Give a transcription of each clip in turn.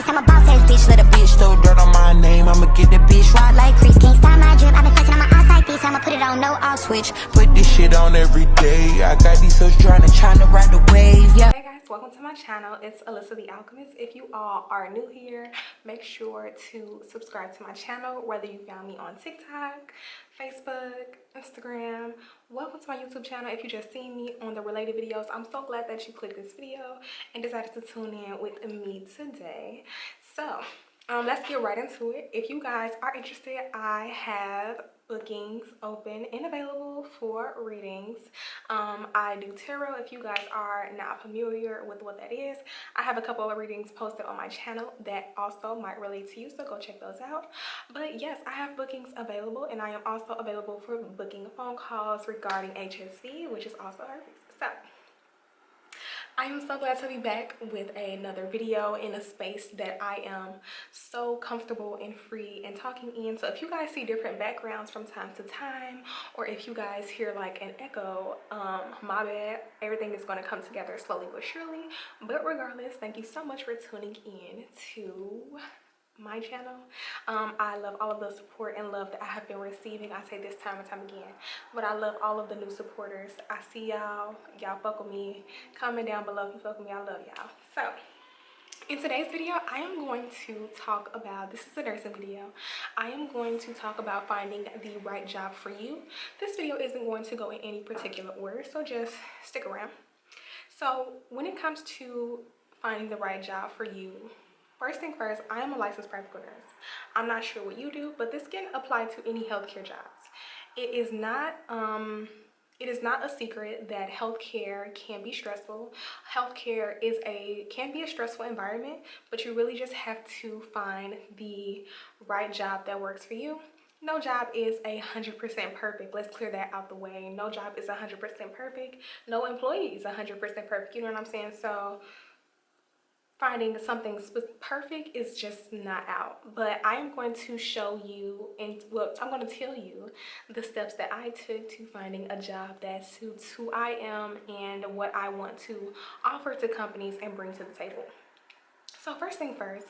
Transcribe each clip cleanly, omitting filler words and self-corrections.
piece, I'm a boss ass bitch. Let a bitch throw dirt on my name, I'ma get the bitch right like Chris. Can't stop my drip, I've been flexing on my outside piece, I'ma put it on, no off switch. Put this shit on every day, I got these hoes trying to ride the wave, yeah. Hey guys, welcome to my channel. It's Alyssa the Alchemist. If you all are new here, make sure to subscribe to my channel, whether you found me on TikTok, Facebook, Instagram. Welcome to my YouTube channel. If you just seen me on the related videos, I'm so glad that you clicked this video and decided to tune in with me today. So let's get right into it. If you guys are interested, I have bookings open and available for readings. I do tarot. If you guys are not familiar with what that is, I have a couple of readings posted on my channel that also might relate to you, so go check those out. But yes, I have bookings available, and I am also available for booking phone calls regarding HSV, which is also herpes. So I am so glad to be back with another video in a space that I am so comfortable and free and talking in. So if you guys see different backgrounds from time to time, or if you guys hear like an echo, my bad. Everything is going to come together slowly but surely. But regardless, thank you so much for tuning in to my channel. I love all of the support and love that I have been receiving. I say this time and time again, but I love all of the new supporters. I see y'all fuck with me. Comment down below if you fuck with me. I love y'all. So in today's video, I am going to talk about, this is a nursing video, I am going to talk about finding the right job for you. This video isn't going to go in any particular order, so just stick around. So when it comes to finding the right job for you, first thing first, I am a licensed practical nurse. I'm not sure what you do, but this can apply to any healthcare jobs. It is not a secret that healthcare can be stressful. Healthcare can be a stressful environment, but you really just have to find the right job that works for you. No job is 100% perfect. Let's clear that out the way. No job is 100% perfect. No employee is 100% perfect. You know what I'm saying? So finding something perfect is just not out. But I am going to show you, and well, I'm going to tell you the steps that I took to finding a job that suits who I am and what I want to offer to companies and bring to the table. So first thing first,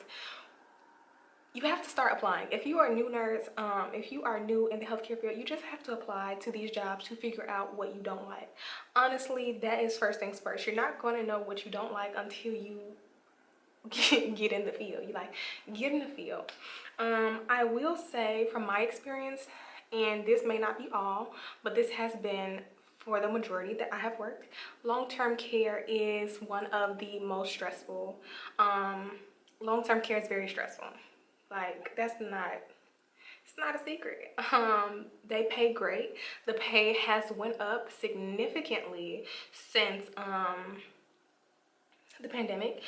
you have to start applying. If you are a new nurse, if you are new in the healthcare field, you just have to apply to these jobs to figure out what you don't like. Honestly, that is first things first. You're not going to know what you don't like until you get in the field. You like, get in the field. I will say from my experience, and this may not be all, but this has been for the majority that I have worked, long-term care is one of the most stressful. Long-term care is very stressful. Like, it's not a secret. They pay great. The pay has went up significantly since the pandemic.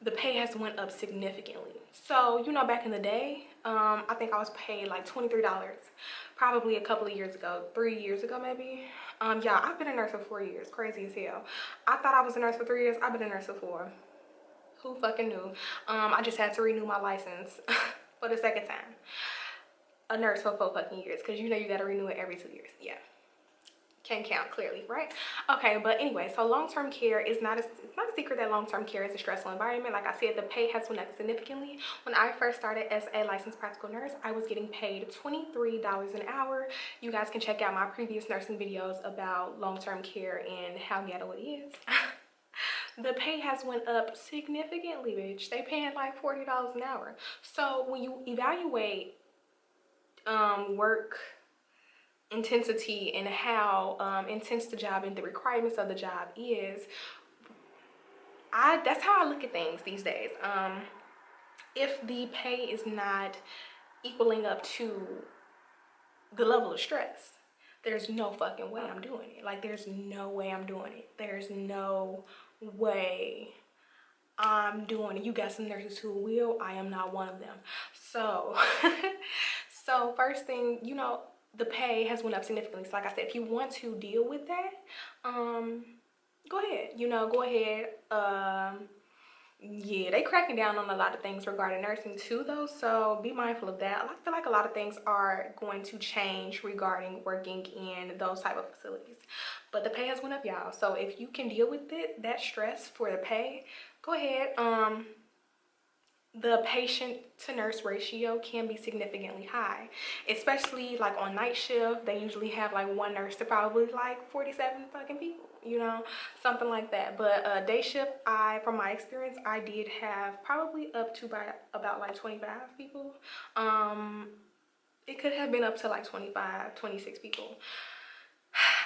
The pay has went up significantly. So, you know, back in the day, I think I was paid like $23, probably a couple of years ago, 3 years ago maybe. Yeah, I've been a nurse for 4 years, crazy as hell. I thought I was a nurse for 3 years. I've been a nurse for 4. Who fucking knew? I just had to renew my license for the second time. A nurse for 4 fucking years, because you know you gotta renew it every 2 years. Yeah. Can count clearly, right? Okay, but anyway, so long-term care is not it's not a secret that long-term care is a stressful environment. Like I said, the pay has went up significantly. When I first started as a licensed practical nurse, I was getting paid $23 an hour. You guys can check out my previous nursing videos about long-term care and how ghetto it is. The pay has went up significantly, bitch. They paying like $40 an hour. So when you evaluate work intensity and how intense the job and the requirements of the job is, that's how I look at things these days. If the pay is not equaling up to the level of stress, there's no fucking way I'm doing it. Like, there's no way I'm doing it. There's no way I'm doing it. You got some nurses who will. I am not one of them. So so first thing, you know, the pay has went up significantly. So like I said, if you want to deal with that, go ahead. You know, go ahead. Yeah, they cracking down on a lot of things regarding nursing too, though. So be mindful of that. I feel like a lot of things are going to change regarding working in those type of facilities. But the pay has went up, y'all. So if you can deal with it, that stress for the pay, go ahead. the patient to nurse ratio can be significantly high, especially like on night shift. They usually have like one nurse to probably like 47 fucking people, you know, something like that. But day shift, from my experience, I did have probably up to by about like 25 people. It could have been up to like 25, 26 people.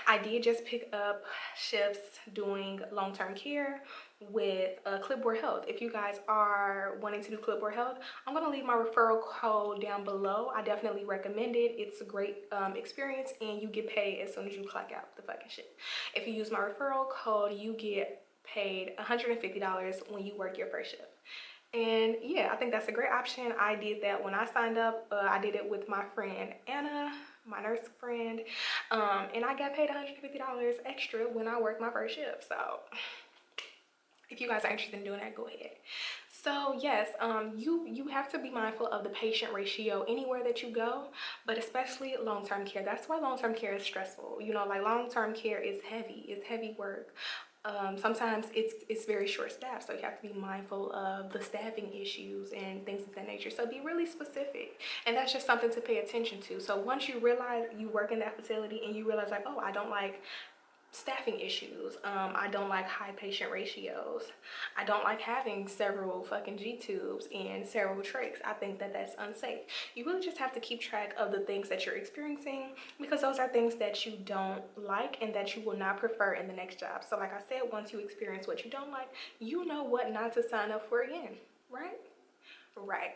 I did just pick up shifts doing long-term care with Clipboard Health. If you guys are wanting to do Clipboard Health, I'm going to leave my referral code down below. I definitely recommend it. It's a great experience, and you get paid as soon as you clock out the fucking shit. If you use my referral code, you get paid $150 when you work your first shift. And yeah, I think that's a great option. I did that when I signed up. I did it with my friend Anna, my nurse friend, and I got paid $150 extra when I worked my first shift. So if you guys are interested in doing that, go ahead. So yes, you have to be mindful of the patient ratio anywhere that you go, but especially long-term care. That's why long-term care is stressful. You know, like long-term care is heavy. It's heavy work. Sometimes it's very short staffed, so you have to be mindful of the staffing issues and things of that nature. So be really specific, and that's just something to pay attention to. So once you realize you work in that facility and you realize like, oh, I don't like staffing issues, I don't like high patient ratios, I don't like having several fucking G-tubes and several trachs, I think that that's unsafe. You really just have to keep track of the things that you're experiencing, because those are things that you don't like and that you will not prefer in the next job. So like I said, once you experience what you don't like, you know what not to sign up for again, right? Right.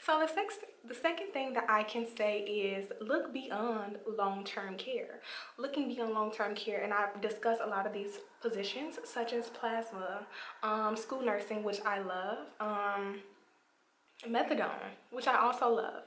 So the second thing that I can say is look beyond long-term care. Looking beyond long-term care, and I've discussed a lot of these positions such as plasma, school nursing, which I love, methadone, which I also love.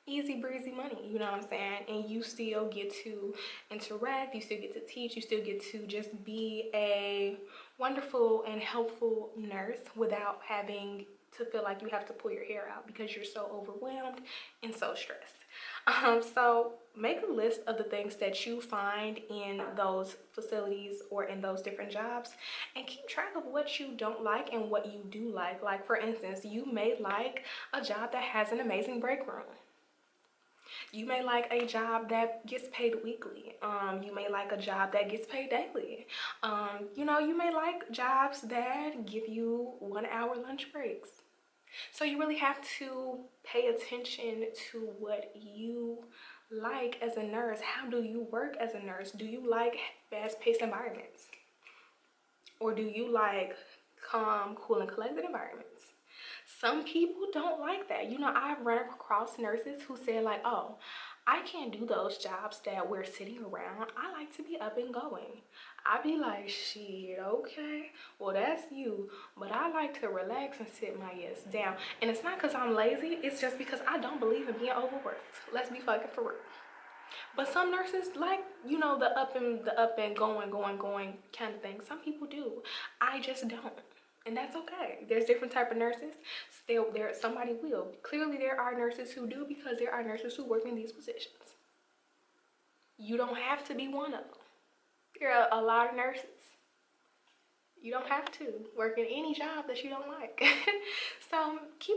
Easy breezy money, you know what I'm saying? And you still get to interact, you still get to teach, you still get to just be a wonderful and helpful nurse without having to feel like you have to pull your hair out because you're so overwhelmed and so stressed. So make a list of the things that you find in those facilities or in those different jobs, and keep track of what you don't like and what you do like. Like for instance, you may like a job that has an amazing break room. You may like a job that gets paid weekly. You may like a job that gets paid daily. You know, you may like jobs that give you 1 hour lunch breaks. So you really have to pay attention to what you like as a nurse. How do you work as a nurse? Do you like fast-paced environments? Or do you like calm, cool, and collected environments? Some people don't like that. You know, I've run across nurses who say like, oh, I can't do those jobs that we're sitting around. I like to be up and going. I be like, shit, okay, well that's you, but I like to relax and sit my ass down. And it's not because I'm lazy, it's just because I don't believe in being overworked. Let's be fucking for real. But some nurses like, you know, the up and going kind of thing. Some people do. I just don't. And that's okay. There's different type of nurses. Still, somebody will. Clearly, there are nurses who do, because there are nurses who work in these positions. You don't have to be one of them. There are a lot of nurses. You don't have to work in any job that you don't like. So keep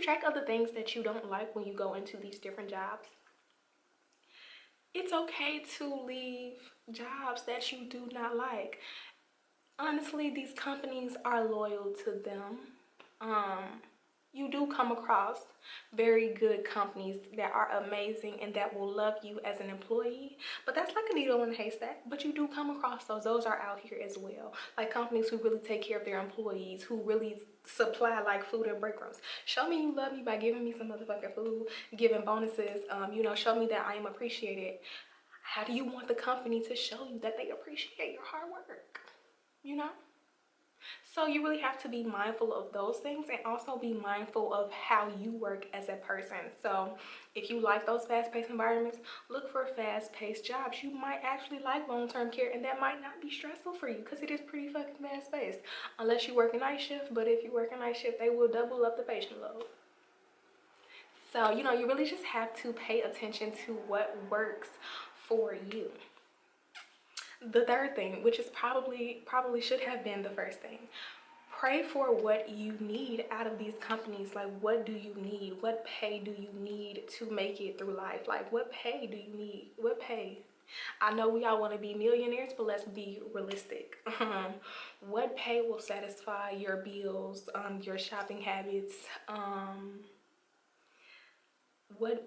track of the things that you don't like when you go into these different jobs. It's okay to leave jobs that you do not like. Honestly, these companies are loyal to them. You do come across very good companies that are amazing and that will love you as an employee, but that's like a needle in a haystack. But you do come across those are out here as well, like companies who really take care of their employees, who really supply like food and break rooms. Show me you love me by giving me some motherfucking food, giving bonuses, you know, show me that I am appreciated. How do you want the company to show you that they appreciate your hard work? You know? So you really have to be mindful of those things, and also be mindful of how you work as a person. So if you like those fast-paced environments, look for fast-paced jobs. You might actually like long-term care, and that might not be stressful for you because it is pretty fucking fast-paced. Unless you work a night shift, but if you work a night shift, they will double up the patient load. So, you know, you really just have to pay attention to what works for you. The third thing, which is probably should have been the first thing, pray for what you need out of these companies. Like, what do you need? What pay do you need to make it through life? Like, what pay do you need? What pay? I know we all want to be millionaires, but let's be realistic. What pay will satisfy your bills, your shopping habits? What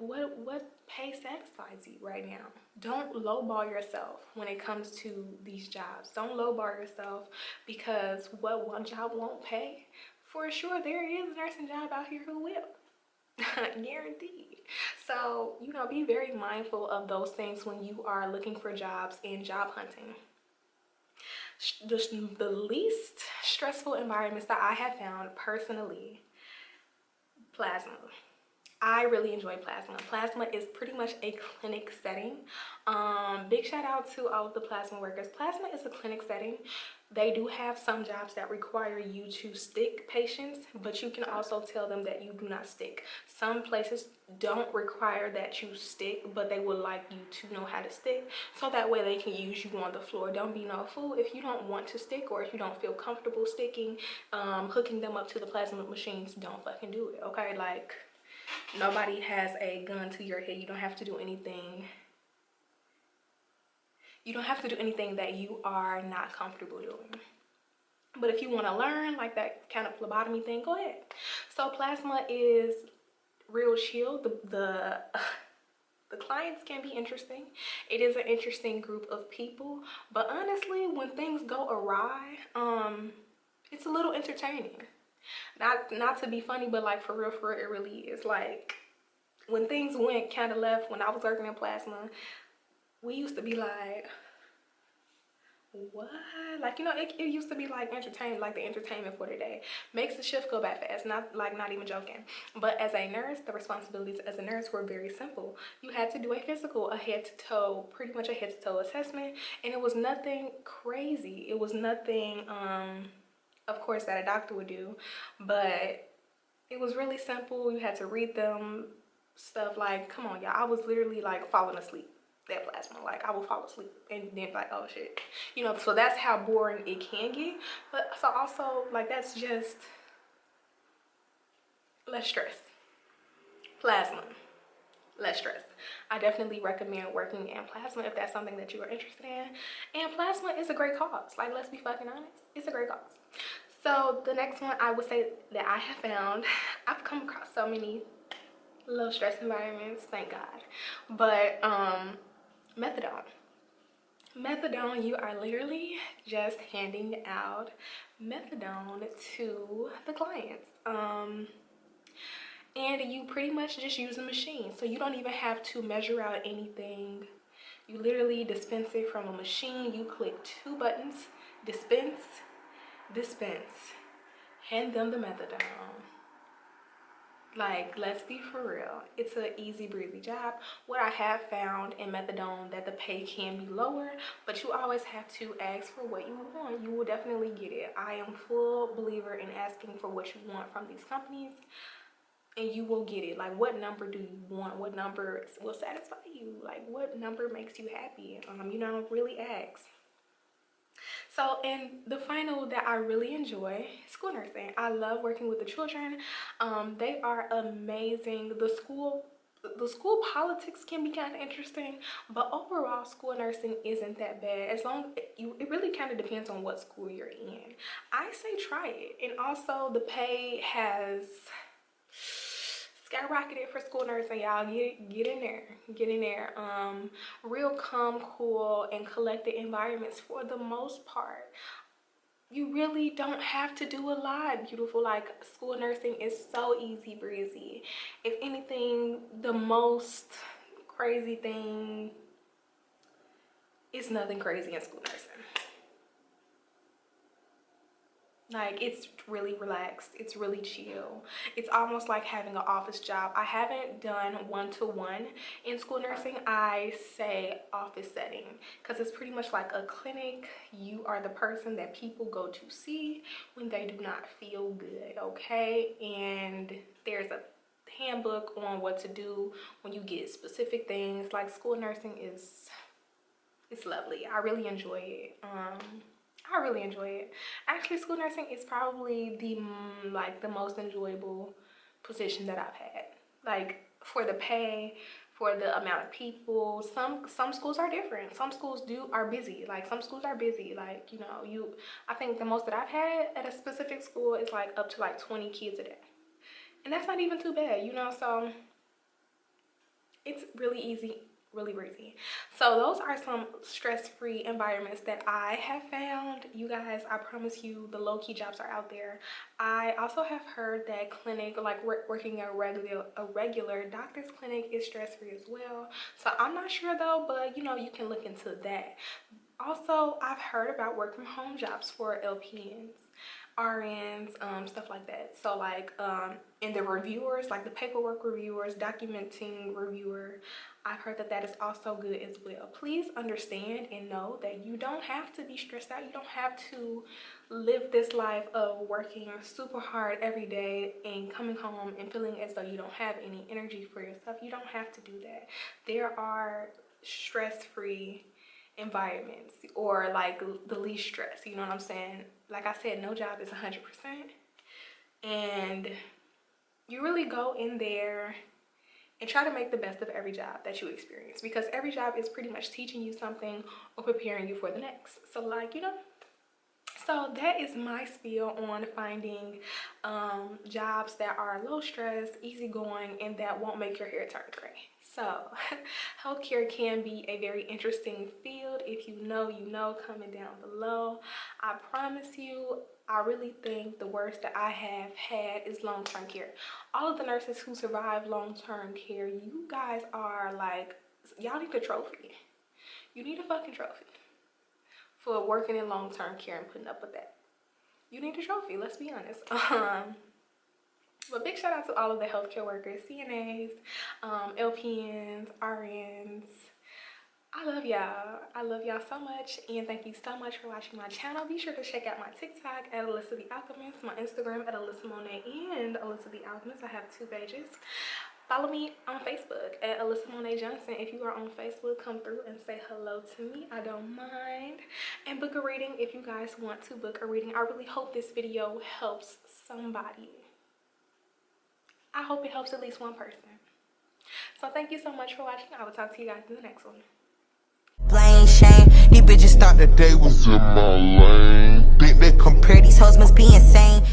pay satisfies you right now? Don't lowball yourself when it comes to these jobs. Don't lowball yourself because what one job won't pay, for sure there is a nursing job out here who will. Guaranteed. So, you know, be very mindful of those things when you are looking for jobs and job hunting. The least stressful environments that I have found personally, plasma. I really enjoy plasma. Plasma is pretty much a clinic setting. Big shout out to all of the plasma workers. Plasma is a clinic setting. They do have some jobs that require you to stick patients, but you can also tell them that you do not stick. Some places don't require that you stick, but they would like you to know how to stick, so that way they can use you on the floor. Don't be no fool. If you don't want to stick, or if you don't feel comfortable sticking, hooking them up to the plasma machines, don't fucking do it, okay? Like, nobody has a gun to your head. You don't have to do anything. You don't have to do anything that you are not comfortable doing. But if you want to learn like that kind of phlebotomy thing, go ahead. So plasma is real chill. The clients can be interesting. It is an interesting group of people. But honestly, when things go awry, it's a little entertaining. Not to be funny, but like for real, it really is. Like, when things went kind of left when I was working in plasma, we used to be like, what? Like, you know, it used to be like entertainment, like the entertainment for the day. Makes the shift go by fast, not even joking. But as a nurse, the responsibilities as a nurse were very simple. You had to do a physical, a head-to-toe, pretty much a head-to-toe assessment, and it was nothing crazy. It was nothing, of course, that a doctor would do, but it was really simple. You had to read them, stuff like, come on, y'all. I was literally like falling asleep. That plasma, like I will fall asleep and then like, oh shit, you know. So that's how boring it can get. But so also, like, that's just less stress. Plasma, less stress. I definitely recommend working in plasma if that's something that you are interested in. And plasma is a great cause. Like, let's be fucking honest, it's a great cause. So the next one I would say that I have found, I've come across so many low stress environments, thank God. But methadone. Methadone, you are literally just handing out methadone to the clients. And you pretty much just use a machine. So you don't even have to measure out anything. You literally dispense it from a machine. You click 2 buttons, dispense, hand them the methadone. Like, let's be for real. It's an easy breezy job. What I have found in methadone, that the pay can be lower, but you always have to ask for what you want. You will definitely get it. I am full believer in asking for what you want from these companies, and you will get it. Like, what number do you want? What number will satisfy you? Like, what number makes you happy? You know, really ask. So, and the final that I really enjoy, school nursing. I love working with the children. They are amazing. The school politics can be kind of interesting, but overall school nursing isn't that bad. As long it really kind of depends on what school you're in. I say try it. And also the pay has skyrocketed for school nursing, y'all. Get in there. Real calm, cool, and collected environments for the most part. You really don't have to do a lot, beautiful. Like, school nursing is so easy breezy. If anything, the most crazy thing is nothing crazy in school nursing. Like, it's really relaxed. It's really chill. It's almost like having an office job. I haven't done one-to-one in school nursing. I say office setting because it's pretty much like a clinic. You are the person that people go to see when they do not feel good, okay? And there's a handbook on what to do when you get specific things. Like, school nursing is, it's lovely. I really enjoy it. I really enjoy it. Actually, school nursing is probably the the most enjoyable position that I've had. Like for the pay, for the amount of people. Some schools are different. Some schools are busy. Like some schools are busy. Like, you know, I think the most that I've had at a specific school is like up to like 20 kids a day. And that's not even too bad, you know, so it's really easy, really breezy. So those are some stress-free environments that I have found. You guys, I promise you, the low-key jobs are out there. I also have heard that clinic, like working a regular doctor's clinic, is stress-free as well. So I'm not sure though, but you know, you can look into that. Also, I've heard about work from home jobs for LPNs, RNs, stuff like that. So like in the reviewers, like the paperwork reviewers, documenting reviewer, I've heard that that is also good as well. Please understand and know that you don't have to be stressed out. You don't have to live this life of working super hard every day and coming home and feeling as though you don't have any energy for yourself. You don't have to do that. There are stress-free environments, or like the least stress, you know what I'm saying? Like I said, no job is 100%, and you really go in there and try to make the best of every job that you experience, because every job is pretty much teaching you something or preparing you for the next. So like, you know, so that is my spiel on finding jobs that are low stress, easygoing, and that won't make your hair turn gray. So healthcare can be a very interesting field. If you know, you know, comment down below. I promise you, I really think the worst that I have had is long-term care. All of the nurses who survive long-term care, you guys are like, y'all need a trophy. You need a fucking trophy for working in long-term care and putting up with that. You need a trophy, let's be honest. But big shout out to all of the healthcare workers, CNAs, LPNs, RNs. I love y'all. I love y'all so much, and thank you so much for watching my channel. Be sure to check out my TikTok at Alissa the Alchemist, my Instagram at Alissa Monet and Alissa the Alchemist. I have 2 pages. Follow me on Facebook at Alissa Monet Johnson. If you are on Facebook, come through and say hello to me. I don't mind. And book a reading if you guys want to book a reading. I really hope this video helps somebody. I hope it helps at least one person. So thank you so much for watching. I will talk to you guys in the next one. Blame, shame, these bitches thought that they was in my lane. Think they compare, these hoes must be insane.